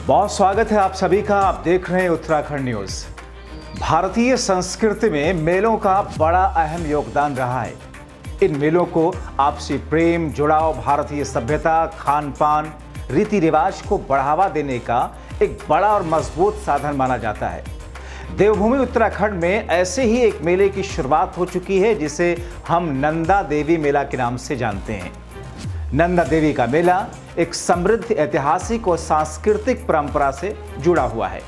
बहुत स्वागत है आप सभी का। आप देख रहे हैं उत्तराखंड न्यूज। भारतीय संस्कृति में मेलों का बड़ा अहम योगदान रहा है। इन मेलों को आपसी प्रेम, जुड़ाव, भारतीय सभ्यता, खान पान, रीति रिवाज को बढ़ावा देने का एक बड़ा और मजबूत साधन माना जाता है। देवभूमि उत्तराखंड में ऐसे ही एक मेले की शुरुआत हो चुकी है जिसे हम नंदा देवी मेला के नाम से जानते हैं। नंदा देवी का मेला एक समृद्ध ऐतिहासिक और सांस्कृतिक परंपरा से जुड़ा हुआ है।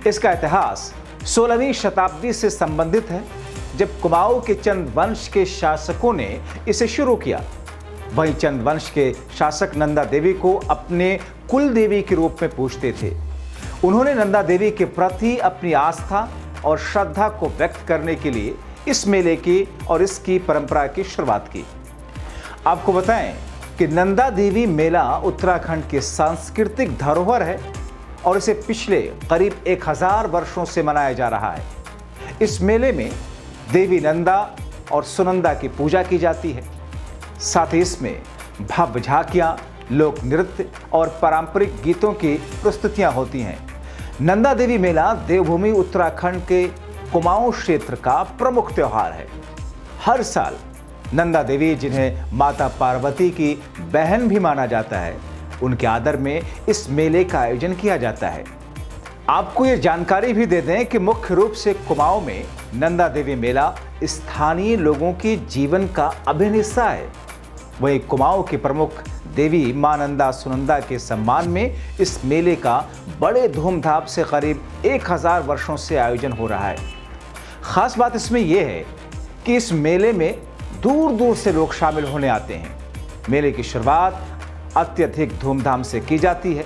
इसका इतिहास 16वीं शताब्दी से संबंधित है, जब कुमाऊं के चंद वंश के शासकों ने इसे शुरू किया। वहीं चंद वंश के शासक नंदा देवी को अपने कुल देवी के रूप में पूजते थे। उन्होंने नंदा देवी के प्रति अपनी आस्था और श्रद्धा को व्यक्त करने के लिए इस मेले की और इसकी परंपरा की शुरुआत की। आपको बताएं कि नंदा देवी मेला उत्तराखंड की सांस्कृतिक धरोहर है और इसे पिछले करीब 1000 वर्षों से मनाया जा रहा है। इस मेले में देवी नंदा और सुनंदा की पूजा की जाती है। साथ ही इसमें भव्य झांकियां, लोक नृत्य और पारंपरिक गीतों की प्रस्तुतियां होती हैं। नंदा देवी मेला देवभूमि उत्तराखंड के कुमाऊं क्षेत्र का प्रमुख त्योहार है। हर साल नंदा देवी, जिन्हें माता पार्वती की बहन भी माना जाता है, उनके आदर में इस मेले का आयोजन किया जाता है। आपको ये जानकारी भी दे दें कि मुख्य रूप से कुमाऊं में नंदा देवी मेला स्थानीय लोगों के जीवन का अभिन्न हिस्सा है। वहीं कुमाऊं की प्रमुख देवी मां नंदा सुनंदा के सम्मान में इस मेले का बड़े धूमधाम से करीब 1000 वर्षों से आयोजन हो रहा है। खास बात इसमें यह है कि इस मेले में दूर दूर से लोग शामिल होने आते हैं। मेले की शुरुआत अत्यधिक धूमधाम से की जाती है।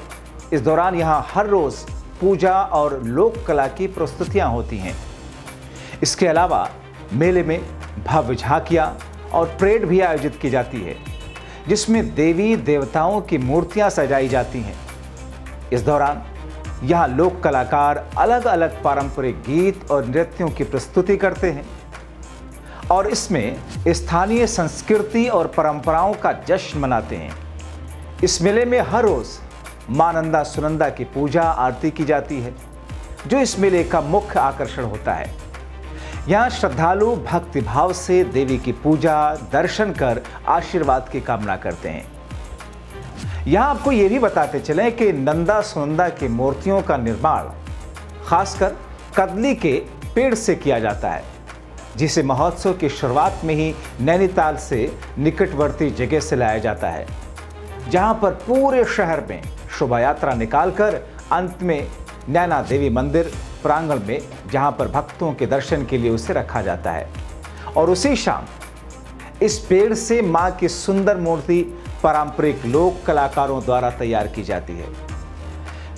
इस दौरान यहाँ हर रोज पूजा और लोक कला की प्रस्तुतियां होती हैं। इसके अलावा मेले में भव्य झांकियां और परेड भी आयोजित की जाती है, जिसमें देवी देवताओं की मूर्तियां सजाई जाती हैं। इस दौरान यहाँ लोक कलाकार अलग अलग पारंपरिक गीत और नृत्यों की प्रस्तुति करते हैं और इसमें स्थानीय संस्कृति और परंपराओं का जश्न मनाते हैं। इस मेले में हर रोज मां नंदा सुनंदा की पूजा आरती की जाती है, जो इस मेले का मुख्य आकर्षण होता है। यहाँ श्रद्धालु भक्ति भाव से देवी की पूजा, दर्शन कर आशीर्वाद की कामना करते हैं। यहाँ आपको ये भी बताते चलें कि नंदा सुनंदा की मूर्तियों का निर्माण खासकर कदली के पेड़ से किया जाता है, जिसे महोत्सव की शुरुआत में ही नैनीताल से निकटवर्ती जगह से लाया जाता है, जहां पर पूरे शहर में शोभा यात्रा निकालकर अंत में नैना देवी मंदिर प्रांगण में, जहां पर भक्तों के दर्शन के लिए उसे रखा जाता है। और उसी शाम इस पेड़ से मां की सुंदर मूर्ति पारंपरिक लोक कलाकारों द्वारा तैयार की जाती है।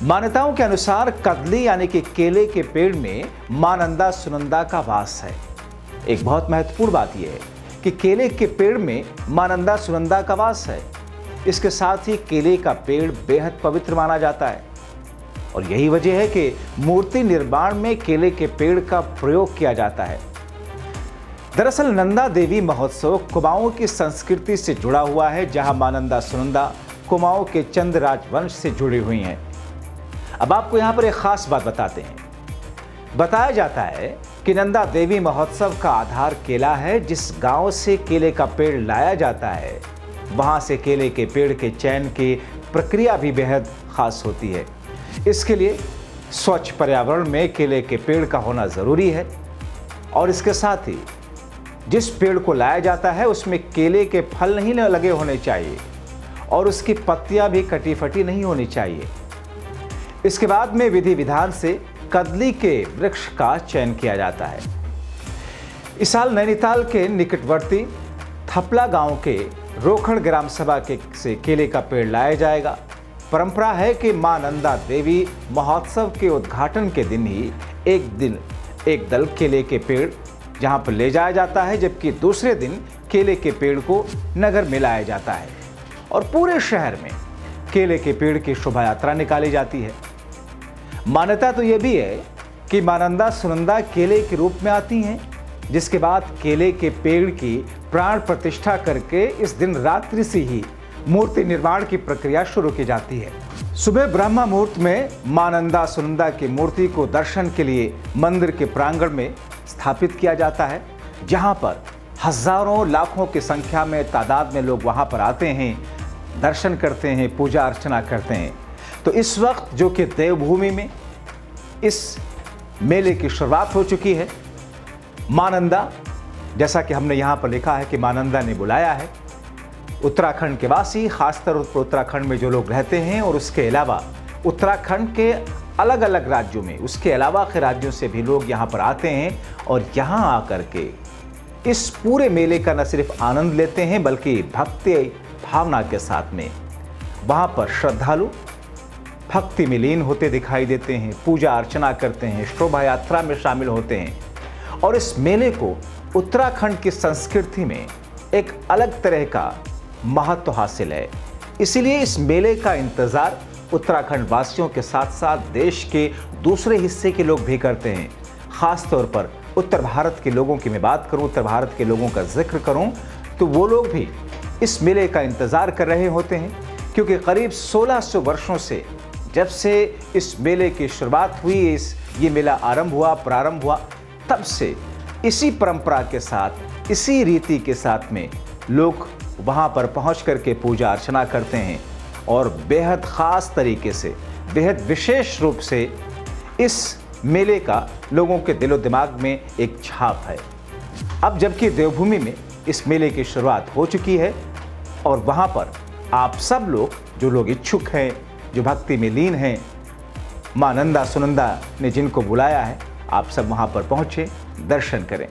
मान्यताओं के अनुसार कदली यानी कि केले के पेड़ में मां नंदा सुनंदा का वास है। एक बहुत महत्वपूर्ण बात यह है कि केले के पेड़ में मां नंदा सुनंदा का वास है। इसके साथ ही केले का पेड़ बेहद पवित्र माना जाता है और यही वजह है कि मूर्ति निर्माण में केले के पेड़ का प्रयोग किया जाता है। दरअसल नंदा देवी महोत्सव कुमाऊं की संस्कृति से जुड़ा हुआ है, जहां मां नंदा सुनंदा कुमाऊं के चंद राजवंश से जुड़ी हुई हैं। अब आपको यहां पर एक खास बात बताते हैं। बताया जाता है कि नंदा देवी महोत्सव का आधार केला है। जिस गांव से केले का पेड़ लाया जाता है, वहां से केले के पेड़ के चयन की प्रक्रिया भी बेहद खास होती है। इसके लिए स्वच्छ पर्यावरण में केले के पेड़ का होना जरूरी है और इसके साथ ही जिस पेड़ को लाया जाता है उसमें केले के फल नहीं लगे होने चाहिए और उसकी पत्तियां भी कटी फटी नहीं होनी चाहिए। इसके बाद में विधि विधान से कदली के वृक्ष का चयन किया जाता है। इस साल नैनीताल के निकटवर्ती थपला गांव के रोखड़ ग्राम सभा से केले का पेड़ लाया जाएगा। परंपरा है कि मां नंदा देवी महोत्सव के उद्घाटन के दिन ही एक दल केले के पेड़ जहां पर ले जाया जाता है, जबकि दूसरे दिन केले के पेड़ को नगर में लाया जाता है और पूरे शहर में केले के पेड़ की शोभा यात्रा निकाली जाती है। मान्यता तो यह भी है कि मां नंदा सुनंदा केले के रूप में आती हैं, जिसके बाद केले के पेड़ की प्राण प्रतिष्ठा करके इस दिन रात्रि से ही मूर्ति निर्माण की प्रक्रिया शुरू की जाती है। सुबह ब्रह्म मुहूर्त में मां नंदा सुनंदा की मूर्ति को दर्शन के लिए मंदिर के प्रांगण में स्थापित किया जाता है, जहां पर हजारों लाखों की संख्या में तादाद में लोग वहां पर आते हैं, दर्शन करते हैं, पूजा अर्चना करते हैं। तो इस वक्त जो कि देवभूमि में इस मेले की शुरुआत हो चुकी है। मां नंदा, जैसा कि हमने यहाँ पर लिखा है कि मां नंदा ने बुलाया है। उत्तराखंड के वासी, खासतौर पर उत्तराखंड में जो लोग रहते हैं और उसके अलावा उत्तराखंड के अलग अलग राज्यों में, उसके अलावा के राज्यों से भी लोग यहाँ पर आते हैं और यहाँ आकर के इस पूरे मेले का न सिर्फ आनंद लेते हैं बल्कि भक्ति भावना के साथ में वहाँ पर श्रद्धालु भक्ति में लीन होते दिखाई देते हैं, पूजा अर्चना करते हैं, शोभा यात्रा में शामिल होते हैं। और इस मेले को उत्तराखंड की संस्कृति में एक अलग तरह का महत्व हासिल है। इसीलिए इस मेले का इंतज़ार उत्तराखंड वासियों के साथ साथ देश के दूसरे हिस्से के लोग भी करते हैं। ख़ास तौर पर उत्तर भारत के लोगों की मैं बात करूं, उत्तर भारत के लोगों का जिक्र करूं, तो वो लोग भी इस मेले का इंतज़ार कर रहे होते हैं, क्योंकि करीब 1600 वर्षों से जब से इस मेले की शुरुआत हुई, ये मेला प्रारंभ हुआ, तब से इसी परंपरा के साथ, इसी रीति के साथ में लोग वहाँ पर पहुँच करके पूजा अर्चना करते हैं और बेहद ख़ास तरीके से, बेहद विशेष रूप से इस मेले का लोगों के दिलो दिमाग में एक छाप है। अब जबकि देवभूमि में इस मेले की शुरुआत हो चुकी है और वहाँ पर आप सब लोग, जो लोग इच्छुक हैं, जो भक्ति में लीन हैं, मां नंदा सुनंदा ने जिनको बुलाया है, आप सब वहाँ पर पहुँचे, दर्शन करें।